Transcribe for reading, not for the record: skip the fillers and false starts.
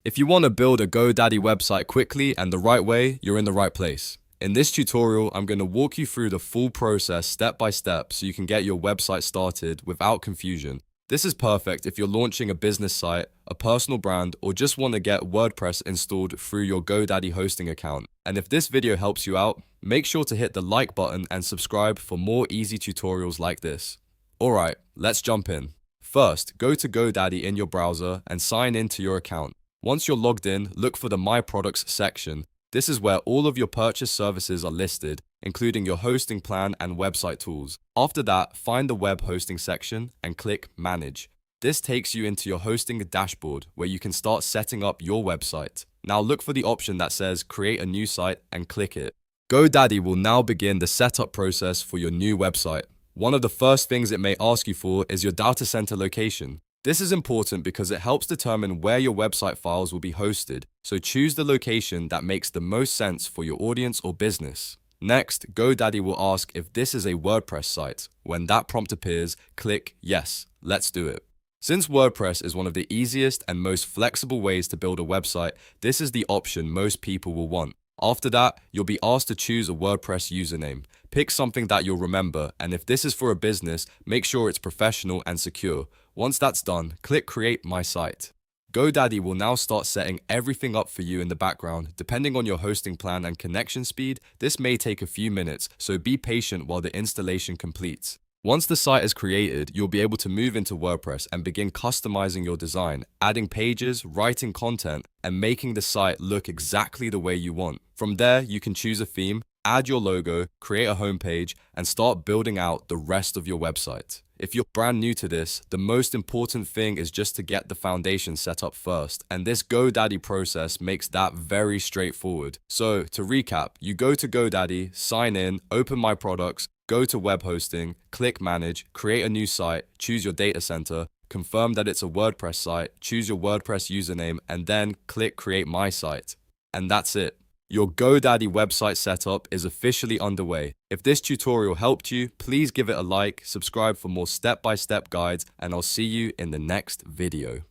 If you want to build a GoDaddy website quickly and the right way, you're in the right place. In this tutorial, I'm going to walk you through the full process step by step so you can get your website started without confusion. This is perfect if you're launching a business site, a personal brand, or just want to get WordPress installed through your GoDaddy hosting account. And if this video helps you out, make sure to hit the like button and subscribe for more easy tutorials like this. Alright, let's jump in. First, go to GoDaddy in your browser and sign in to your account. Once you're logged in, look for the My Products section. This is where all of your purchase services are listed, including your hosting plan and website tools. After that, find the web hosting section and click Manage. This takes you into your hosting dashboard where you can start setting up your website. Now look for the option that says Create a New Site and click it. GoDaddy will now begin the setup process for your new website. One of the first things it may ask you for is your data center location. This is important because it helps determine where your website files will be hosted, so choose the location that makes the most sense for your audience or business. Next, GoDaddy will ask if this is a WordPress site. When that prompt appears, click Yes, let's do it. Since WordPress is one of the easiest and most flexible ways to build a website, this is the option most people will want. After that, you'll be asked to choose a WordPress username. Pick something that you'll remember, and if this is for a business, make sure it's professional and secure. Once that's done, click Create My Site. GoDaddy will now start setting everything up for you in the background. Depending on your hosting plan and connection speed, this may take a few minutes, so be patient while the installation completes. Once the site is created, you'll be able to move into WordPress and begin customizing your design, adding pages, writing content, and making the site look exactly the way you want. From there, you can choose a theme, add your logo, create a homepage, and start building out the rest of your website. If you're brand new to this, the most important thing is just to get the foundation set up first, and this GoDaddy process makes that very straightforward. So, to recap, you go to GoDaddy, sign in, open My Products, go to web hosting, click Manage, create a new site, choose your data center, confirm that it's a WordPress site, choose your WordPress username, and then click Create My Site. And that's it. Your GoDaddy website setup is officially underway. If this tutorial helped you, please give it a like, subscribe for more step-by-step guides, and I'll see you in the next video.